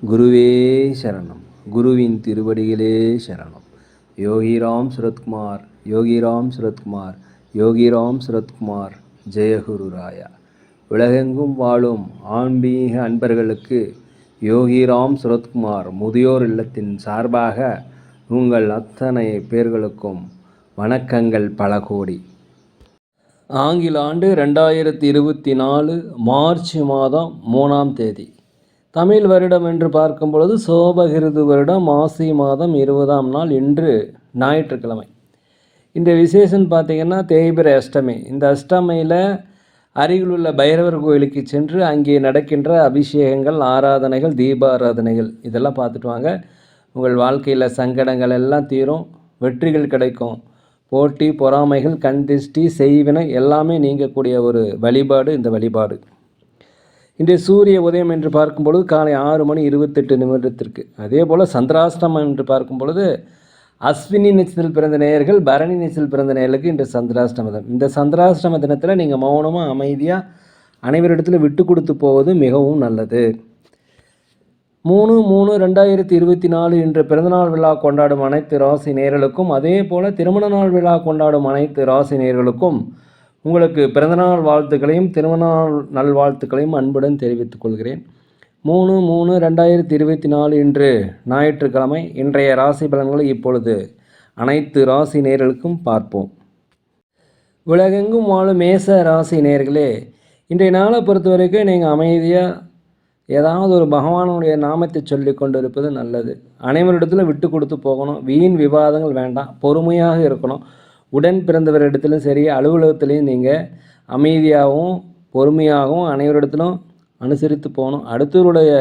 குருவே சரணம். குருவின் திருவடிகளே சரணம். யோகிராம் சுரத்குமார், யோகிராம் சுரத்குமார், யோகிராம் சுரத்குமார். ஜெயகுரு ராயா. உலகெங்கும் வாழும் ஆன்மீக அன்பர்களுக்கு யோகிராம் சுரத்குமார் முதியோர் இல்லத்தின் சார்பாக உங்கள் அத்தனை பேர்களுக்கும் வணக்கங்கள் பல கோடி. ஆங்கில ஆண்டு 2024 மார்ச் மாதம் 3ஆம் தேதி. தமிழ் வருடம் என்று பார்க்கும் பொழுது சோபகிருது வருடம் மாசி மாதம் 20ஆம் நாள், இன்று ஞாயிற்றுக்கிழமை. இந்த விசேஷம் பார்த்திங்கன்னா தேய்பிரை அஷ்டமி. இந்த அஷ்டமியில் அருகில் உள்ள பைரவர் கோயிலுக்கு சென்று அங்கே நடக்கின்ற அபிஷேகங்கள், ஆராதனைகள், தீபாராதனைகள் இதெல்லாம் பார்த்துட்டு வாங்க. உங்கள் வாழ்க்கையில் சங்கடங்கள் எல்லாம் தீரும், வெற்றிகள் கிடைக்கும். போட்டி, பொறாமைகள், கண் திருஷ்டி, செய்வினை எல்லாமே நீங்கக்கூடிய ஒரு வழிபாடு இந்த வழிபாடு. இன்றைய சூரிய உதயம் என்று பார்க்கும்பொழுது காலை 6:28 அதே போல் சந்திராஷ்டமம் என்று பார்க்கும் பொழுது அஸ்வினி நட்சத்திரத்தில் பிறந்த நேயர்கள், பரணி நட்சத்திரத்தில் பிறந்த நேயர்களுக்கு இன்று சந்திராஷ்டம தினம். இந்த சந்திராஷ்டம தினத்தில் நீங்கள் மௌனமாக அமைதியாக அனைவரிடத்தில் விட்டு கொடுத்து போவது மிகவும் நல்லது. 3/3/2024 இன்று பிறந்தநாள் விழா கொண்டாடும் அனைத்து ராசி நேயர்களுக்கும், அதே போல் திருமண நாள் விழா கொண்டாடும் அனைத்து ராசி நேயர்களுக்கும் உங்களுக்கு பிறந்தநாள் வாழ்த்துக்களையும் திருமண நல்வாழ்த்துக்களையும் அன்புடன் தெரிவித்துக் கொள்கிறேன். 3/3/2024 இன்று ஞாயிற்றுக்கிழமை. இன்றைய ராசி பலன்களை இப்பொழுது அனைத்து ராசி நேயர்களுக்கும் பார்ப்போம். உலகெங்கும் வாழும் மேச ராசி நேயர்களே, இன்றைய நாளை பொறுத்த வரைக்கும் நீங்கள் அமைதியாக ஏதாவது ஒரு பகவானுடைய நாமத்தை சொல்லி கொண்டு இருப்பது நல்லது. அனைவரிடத்தில் விட்டு கொடுத்து போகணும். வீண் விவாதங்கள் வேண்டாம். பொறுமையாக இருக்கணும். உடன் பிறந்தவரிடத்திலும் சரி, அலுவலகத்திலையும் நீங்கள் அமைதியாகவும் பொறுமையாகவும் அனைவரிடத்திலும் அனுசரித்து போகணும். அடுத்தவருடைய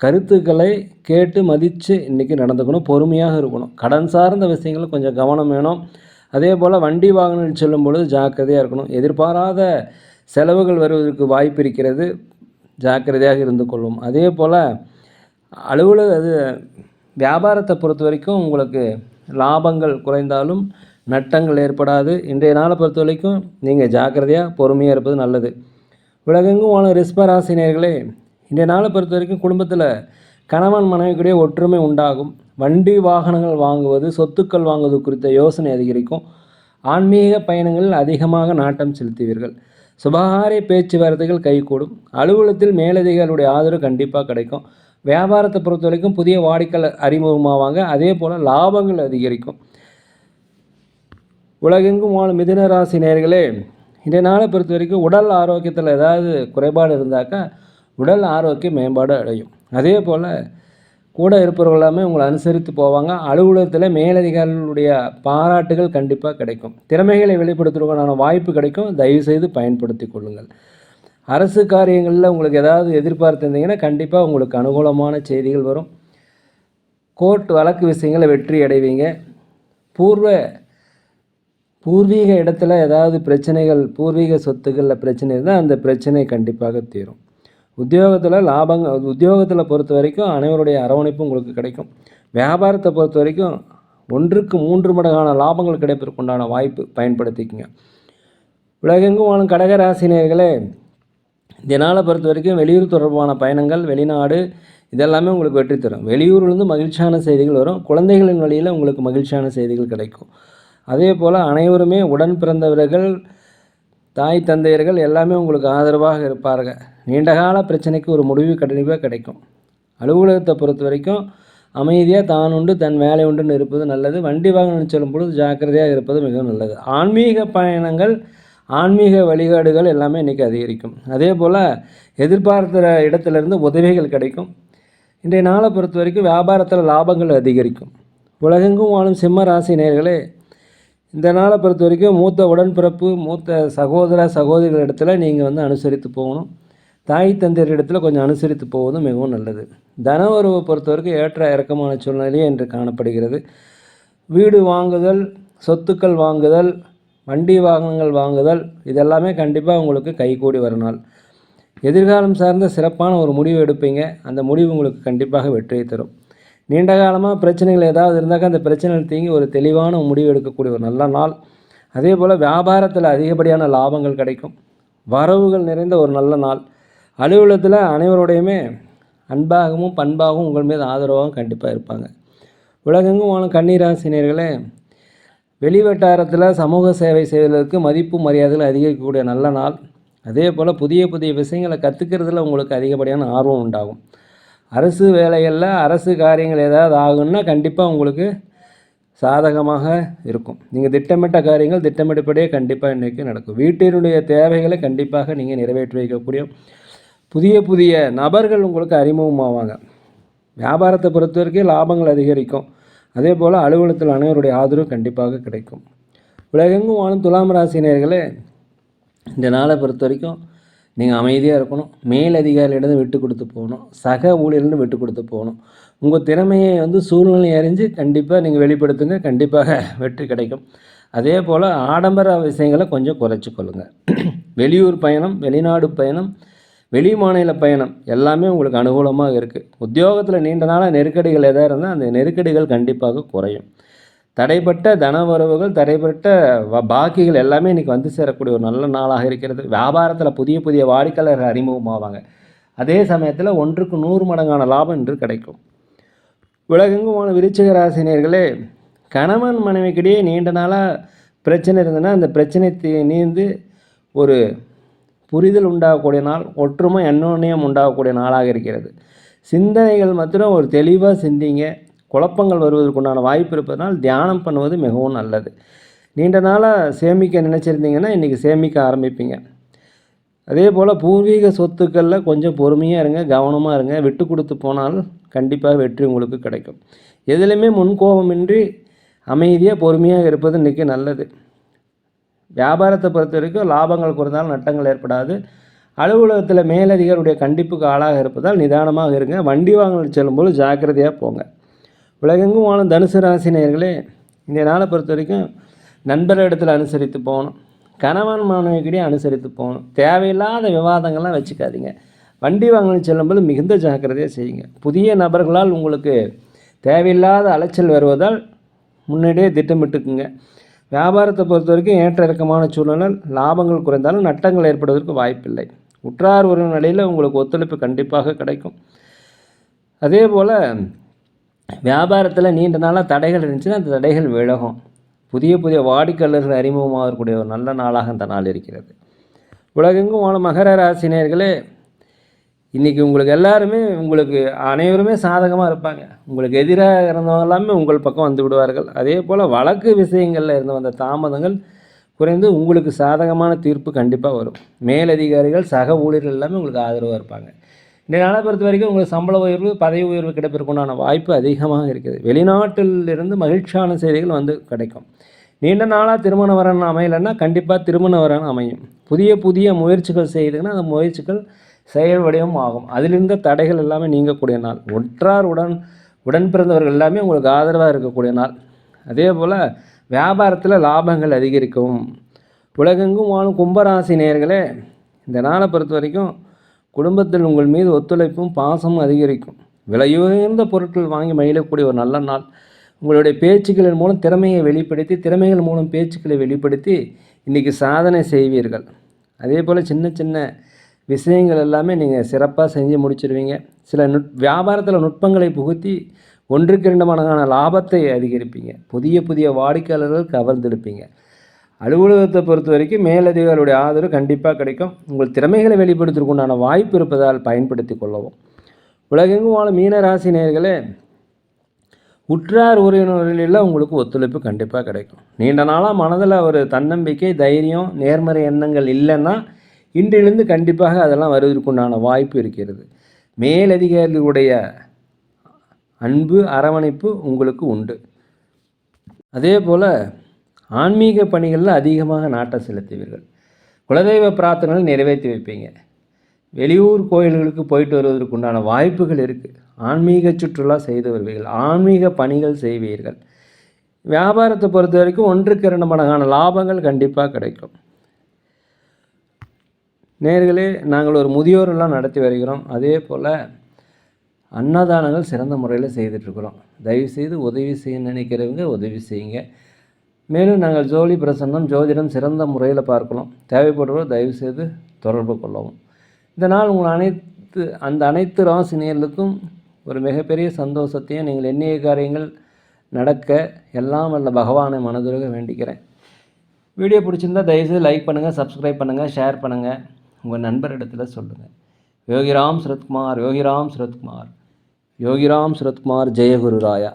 கருத்துக்களை கேட்டு மதித்து இன்றைக்கி நடந்துக்கணும். பொறுமையாக இருக்கணும். கடன் சார்ந்த விஷயங்களில் கொஞ்சம் கவனம் வேணும். அதே போல் வண்டி வாகனங்கள் செல்லும் பொழுது ஜாக்கிரதையாக இருக்கணும். எதிர்பாராத செலவுகள் வருவதற்கு வாய்ப்பு இருக்கிறது, ஜாக்கிரதையாக இருந்து கொள்ளும். அதே போல் வியாபாரத்தை பொறுத்த வரைக்கும் உங்களுக்கு லாபங்கள் குறைந்தாலும் நட்டங்கள் ஏற்படாது. இன்றைய நாளை பொறுத்த வரைக்கும் நீங்கள் ஜாக்கிரதையாக பொறுமையாக இருப்பது நல்லது. உலகெங்கும் வாழும் ரிஷபராசி நேயர்களே, இன்றைய நாளை பொறுத்த வரைக்கும் குடும்பத்தில் கணவன் மனைவிக்குடைய ஒற்றுமை உண்டாகும். வண்டி வாகனங்கள் வாங்குவது, சொத்துக்கள் வாங்குவது குறித்த யோசனை அதிகரிக்கும். ஆன்மீக பயணங்களில் அதிகமாக நாட்டம் செலுத்துவீர்கள். சுபகாரிய பேச்சுவார்த்தைகள் கைகூடும். அலுவலகத்தில் மேலதிகாரிகளுடைய ஆதரவு கண்டிப்பாக கிடைக்கும். வியாபாரத்தை பொறுத்த வரைக்கும் புதிய வாடிக்கையாளர் அறிமுகமாவாங்க. அதே போல் லாபங்கள் அதிகரிக்கும். உலகெங்கும் வாழும் மிதுன ராசி நேயர்களே, இன்றைய நாளை பொறுத்த வரைக்கும் உடல் ஆரோக்கியத்தில் ஏதாவது குறைபாடு இருந்தாக்கா உடல் ஆரோக்கிய மேம்பாடு அடையும். அதே போல் கூட இருப்பவர்கள் எல்லாமே உங்களை அனுசரித்து போவாங்க. அலுவலகத்தில் மேலதிகாரிகளுடைய பாராட்டுகள் கண்டிப்பாக கிடைக்கும். திறமைகளை வெளிப்படுத்துவதற்கான வாய்ப்பு கிடைக்கும். தயவுசெய்து பயன்படுத்தி கொள்ளுங்கள். அரசு காரியங்களில் உங்களுக்கு ஏதாவது எதிர்பார்த்திருந்தீங்கன்னா கண்டிப்பாக உங்களுக்கு அனுகூலமான செய்திகள் வரும். கோர்ட் வழக்கு விஷயங்களை வெற்றி அடைவீங்க. பூர்வீக இடத்துல ஏதாவது பிரச்சனைகள், பூர்வீக சொத்துக்களில் பிரச்சனை இருந்தால் அந்த பிரச்சனை கண்டிப்பாக தீரும். உத்தியோகத்தில் பொறுத்த வரைக்கும் அனைவருடைய அரவணைப்பும் உங்களுக்கு கிடைக்கும். வியாபாரத்தை பொறுத்த வரைக்கும் 1க்கு 3 மடங்கான லாபங்கள் கிடைப்பதற்குண்டான வாய்ப்பு பயன்படுத்திக்கங்க. உலகெங்கும் வாழும் கடகராசினியர்களே, இந்த நாளை பொறுத்த வரைக்கும் வெளியூர் தொடர்பான பயணங்கள், வெளிநாடு இதெல்லாமே உங்களுக்கு வெற்றி தரும். வெளியூர்லேருந்து மகிழ்ச்சியான செய்திகள் வரும். குழந்தைகளின் வழியில் உங்களுக்கு மகிழ்ச்சியான செய்திகள் கிடைக்கும். அதே போல் அனைவருமே உடன் பிறந்தவர்கள், தாய் தந்தையர்கள் எல்லாமே உங்களுக்கு ஆதரவாக இருப்பார்கள். நீண்டகால பிரச்சனைக்கு ஒரு முடிவு கண்டிப்பாக கிடைக்கும். அலுவலகத்தை பொறுத்த வரைக்கும் அமைதியாக தான் உண்டு தன் வேலை உண்டுன்னு இருப்பது நல்லது. வண்டி வாகனம் செல்லும் பொழுது ஜாக்கிரதையாக இருப்பது மிகவும் நல்லது. ஆன்மீக பயணங்கள், ஆன்மீக வழிகாடுகள் எல்லாமே இன்றைக்கி அதிகரிக்கும். அதே போல் எதிர்பார்த்த இடத்துலேருந்து உதவிகள் கிடைக்கும். இன்றைய நாளை பொறுத்த வரைக்கும் வியாபாரத்தில் லாபங்கள் அதிகரிக்கும். உலகெங்கும் வாழும் சிம்ம ராசி நேயர்களே, இந்த நாளை பொறுத்த வரைக்கும் மூத்த உடன்பிறப்பு, மூத்த சகோதர சகோதரிகள் இடத்துல நீங்கள் அனுசரித்து போகணும். தாய் தந்தையர் இடத்துல கொஞ்சம் அனுசரித்து போவதும் மிகவும் நல்லது. தன உறவை பொறுத்த வரைக்கும் ஏற்ற இறக்கமான சூழ்நிலையே என்று காணப்படுகிறது. வீடு வாங்குதல், சொத்துக்கள் வாங்குதல், வண்டி வாகனங்கள் வாங்குதல் இதெல்லாமே கண்டிப்பாக உங்களுக்கு கைகூடி வர நாள். எதிர்காலம் சார்ந்த சிறப்பான ஒரு முடிவு எடுப்பீங்க. அந்த முடிவு உங்களுக்கு கண்டிப்பாக வெற்றியை தரும். நீண்ட காலமாக பிரச்சனைகள் ஏதாவது இருந்தாக்கா அந்த பிரச்சனைகள் தீங்கி ஒரு தெளிவான முடிவு எடுக்கக்கூடிய ஒரு நல்ல நாள். அதே போல் வியாபாரத்தில் அதிகப்படியான லாபங்கள் கிடைக்கும். வரவுகள் நிறைந்த ஒரு நல்ல நாள். அலுவலகத்தில் அனைவருடையுமே அன்பாகவும் பண்பாகவும் உங்கள் மீது ஆதரவாகவும் கண்டிப்பாக இருப்பாங்க. உலகெங்கும் வாழும் கன்னி ராசினியர்களே, வெளி வட்டாரத்தில் சமூக சேவை செய்வதற்கு மதிப்பு மரியாதைகள் அதிகரிக்கக்கூடிய நல்ல நாள். அதே போல் புதிய புதிய விஷயங்களை கற்றுக்கிறதுல உங்களுக்கு அதிகப்படியான ஆர்வம் உண்டாகும். அரசு வேலைகளில் அரசு காரியங்கள் ஏதாவது ஆகுன்னா கண்டிப்பாக உங்களுக்கு சாதகமாக இருக்கும். நீங்கள் திட்டமிட்ட காரியங்கள் திட்டமிட்டபடியே கண்டிப்பாக இன்றைக்கி நடக்கும். வீட்டினுடைய தேவைகளை கண்டிப்பாக நீங்கள் நிறைவேற்றி வைக்கக்கூடிய புதிய புதிய நபர்கள் உங்களுக்கு அறிமுகமாவாங்க. வியாபாரத்தை பொறுத்த வரைக்கும் லாபங்கள் அதிகரிக்கும். அதே போல் அலுவலகத்தில் அனைவருடைய ஆதரவு கண்டிப்பாக கிடைக்கும். உலகெங்கும் வாழும் துலாம் ராசினியர்களே, இந்த நாளை பொறுத்த வரைக்கும் நீங்கள் அமைதியாக இருக்கணும். மேலதிகாரிகளிடம் விட்டு கொடுத்து போகணும். சக ஊழியர்களிடம் விட்டு கொடுத்து போகணும். உங்கள் திறமையை சூழ்நிலை அறிஞ்சு கண்டிப்பாக நீங்கள் வெளிப்படுத்துங்க. கண்டிப்பாக வெற்றி கிடைக்கும். அதே போல் ஆடம்பர விஷயங்களை கொஞ்சம் குறைச்சி கொள்ளுங்கள். வெளியூர் பயணம், வெளிநாடு பயணம், வெளி மாநில பயணம் எல்லாமே உங்களுக்கு அனுகூலமாக இருக்குது. உத்தியோகத்தில் நீண்ட நாளாக நெருக்கடிகள் எதாக இருந்தால் அந்த நெருக்கடிகள் கண்டிப்பாக குறையும். தடைப்பட்ட தனவரவுகள், தடைப்பட்ட பாக்கிகள் எல்லாமே இன்றைக்கி வந்து சேரக்கூடிய ஒரு நல்ல நாளாக இருக்கிறது. வியாபாரத்தில் புதிய புதிய வாடிக்கையாளர்கள் அறிமுகமாவாங்க. அதே சமயத்தில் 1க்கு 100 மடங்கான லாபம் இன்று கிடைக்கும். உலகெங்குமான விருச்சிக ராசினியர்களே, கணவன் மனைவிக்கிடையே நீண்ட நாளாக பிரச்சனை இருந்ததுன்னா அந்த பிரச்சனை நீந்து ஒரு புரிதல் உண்டாகக்கூடிய நாள், ஒற்றுமை அந்யோன்யம் உண்டாகக்கூடிய நாளாக இருக்கிறது. சிந்தனைகள் மாத்திரம் ஒரு தெளிவாக சிந்திங்க. குழப்பங்கள் வருவதற்குண்டான வாய்ப்பு இருப்பதனால் தியானம் பண்ணுவது மிகவும் நல்லது. நீண்ட நாளாக சேமிக்க நினச்சிருந்தீங்கன்னா இன்றைக்கி சேமிக்க ஆரம்பிப்பீங்க. அதே போல் பூர்வீக சொத்துக்களில் கொஞ்சம் பொறுமையாக இருங்க, கவனமாக இருங்க. விட்டு கொடுத்து போனால் கண்டிப்பாக வெற்றி உங்களுக்கு கிடைக்கும். எதுலையுமே முன்கோபமின்றி அமைதியாக பொறுமையாக இருப்பது இன்றைக்கி நல்லது. வியாபாரத்தை பொறுத்த வரைக்கும் லாபங்கள் குறைந்தால் நட்டங்கள் ஏற்படாது. அலுவலகத்தில் மேலதிகாரியுடைய கண்டிப்புக்கு ஆளாக இருப்பதால் நிதானமாக இருங்க. வண்டி வாங்கல் செல்லும்போது ஜாக்கிரதையாக போங்க. உலகெங்கும் வாழும் தனுசு ராசி நேயர்களே, இந்த நாளை பொறுத்த வரைக்கும் நண்பர்களிடத்தில் அனுசரித்து போகணும். கணவன் மனைவிக்கிடையே அனுசரித்து போகணும். தேவையில்லாத விவாதங்கள்லாம் வச்சுக்காதீங்க. வண்டி வாங்கல் செல்லும்போது மிகுந்த ஜாக்கிரதையாக செய்யுங்க. புதிய நபர்களால் உங்களுக்கு தேவையில்லாத அலைச்சல் வருவதால் முன்னாடியே திட்டமிட்டுக்குங்க. வியாபாரத்தை பொறுத்த வரைக்கும் ஏற்ற இறக்கமான சூழ்நிலை, லாபங்கள் குறைந்தாலும் நட்டங்கள் ஏற்படுவதற்கு வாய்ப்பில்லை. உற்றார் உறவினர் நிலையில் உங்களுக்கு ஒத்துழைப்பு கண்டிப்பாக கிடைக்கும். அதே போல் வியாபாரத்தில் நீண்ட நாளாக தடைகள் இருந்துச்சுன்னா அந்த தடைகள் விலகும். புதிய புதிய வாடிக்கையாளர்கள் அறிமுகமாகக்கூடிய ஒரு நல்ல நாளாக இந்த நாள் இருக்கிறது. உலகெங்கும் வாழும் மகர ராசினியர்களே, இன்றைக்கி உங்களுக்கு எல்லாருமே அனைவருமே சாதகமாக இருப்பாங்க. உங்களுக்கு எதிராக இருந்தவங்க எல்லாமே உங்கள் பக்கம் வந்து விடுவார்கள். அதே போல் வழக்கு விஷயங்களில் இருந்து வந்த தாமதங்கள் குறைந்து உங்களுக்கு சாதகமான தீர்ப்பு கண்டிப்பாக வரும். மேலதிகாரிகள், சக ஊழியர்கள் எல்லாமே உங்களுக்கு ஆதரவாக இருப்பாங்க. இந்த நாளை பொறுத்த வரைக்கும் உங்களுக்கு சம்பள உயர்வு, பதவி உயர்வு கிடைப்பதற்குண்டான வாய்ப்பு அதிகமாக இருக்குது. வெளிநாட்டிலிருந்து மகிழ்ச்சியான செய்திகள் வந்து கிடைக்கும். நீண்ட நாளாக திருமண வரன் அமையலைன்னா கண்டிப்பாக திருமண வரன் அமையும். புதிய புதிய முயற்சிகள் செய்யுதுன்னா அந்த முயற்சிகள் செயல் வடிவம் ஆகும். அதிலிருந்த தடைகள் எல்லாமே நீங்கக்கூடிய நாள். உடன் பிறந்தவர்கள் எல்லாமே உங்களுக்கு ஆதரவாக இருக்கக்கூடிய நாள். அதே போல் வியாபாரத்தில் லாபங்கள் அதிகரிக்கவும். உலகெங்கும் வாழும் கும்பராசி நேயர்களே, இந்த நாளை பொறுத்த வரைக்கும் குடும்பத்தில் உங்கள் மீது ஒத்துழைப்பும் பாசமும் அதிகரிக்கும். விலையுயர்ந்த பொருட்கள் வாங்கி மகிழக்கூடிய ஒரு நல்ல நாள். உங்களுடைய பேச்சுக்களின் மூலம் திறமையை வெளிப்படுத்தி, திறமைகள் மூலம் பேச்சுக்களை வெளிப்படுத்தி இன்றைக்கி சாதனை செய்வீர்கள். அதே போல் சின்ன சின்ன விஷயங்கள் எல்லாமே நீங்கள் சிறப்பாக செஞ்சு முடிச்சிடுவீங்க. சில வியாபாரத்தில் நுட்பங்களை புகுத்தி 1க்கு 2 மடங்கான லாபத்தை அதிகரிப்பீங்க. புதிய புதிய வாடிக்கையாளர்கள் கவர்ந்தெடுப்பீங்க. அலுவலகத்தை பொறுத்த வரைக்கும் மேலதிகாரிகளுடைய ஆதரவு கண்டிப்பாக கிடைக்கும். உங்கள் திறமைகளை வெளிப்படுத்துவதற்குண்டான வாய்ப்பு இருப்பதால் பயன்படுத்தி கொள்ளவும். உலகெங்கும் வாழும் மீன ராசி நேயர்களே, உற்றார் உறவினர்களில் உங்களுக்கு ஒத்துழைப்பு கண்டிப்பாக கிடைக்கும். நீண்ட நாளாக மனதில் ஒரு தன்னம்பிக்கை, தைரியம், நேர்மறை எண்ணங்கள் இல்லைன்னா இன்றிலிருந்து கண்டிப்பாக அதெல்லாம் வருவதற்குண்டான வாய்ப்பு இருக்கிறது. மேலதிகாரிகளுடைய அன்பு, அரவணைப்பு உங்களுக்கு உண்டு. அதே போல் ஆன்மீக பணிகளில் அதிகமாக நாட்டம் செலுத்துவீர்கள். குலதெய்வ பிரார்த்தனைகளை நிறைவேற்றி வைப்பீங்க. வெளியூர் கோயில்களுக்கு போயிட்டு வருவதற்குண்டான வாய்ப்புகள் இருக்குது. ஆன்மீக சுற்றுலா செய்து வருவீர்கள். ஆன்மீக பணிகள் செய்வீர்கள். வியாபாரத்தை பொறுத்த வரைக்கும் 1க்கு 2 மடங்கான லாபங்கள் கண்டிப்பாக கிடைக்கும். நேர்களே, நாங்கள் ஒரு முதியோரெல்லாம் நடத்தி வருகிறோம். அதே போல் அன்னதானங்கள் சிறந்த முறையில் செய்துட்ருக்குறோம். தயவுசெய்து உதவி செய்ய நினைக்கிறவங்க உதவி செய்யுங்க. மேலும் நாங்கள் ஜோலி பிரசன்னம், ஜோதிடம் சிறந்த முறையில் பார்க்கலாம். தேவைப்படுவோர் தயவுசெய்து தொடர்பு கொள்ளவும். இந்த நாள் உங்கள் அனைத்து ராசினியர்களுக்கும் ஒரு மிகப்பெரிய சந்தோஷத்தையும் நீங்கள் எண்ணிய காரியங்கள் நடக்க எல்லாம் வல்ல பகவானை மனதுருக வேண்டிக்கிறேன். வீடியோ பிடிச்சிருந்தா தயவுசெய்து லைக் பண்ணுங்கள், சப்ஸ்கிரைப் பண்ணுங்கள், ஷேர் பண்ணுங்கள், உங்கள் நண்பரிடத்தில் சொல்லுங்கள். யோகிராம் சுரத்குமார், யோகிராம் சுரத்குமார், யோகிராம் சுரத்குமார். ஜெயகுரு ராயா.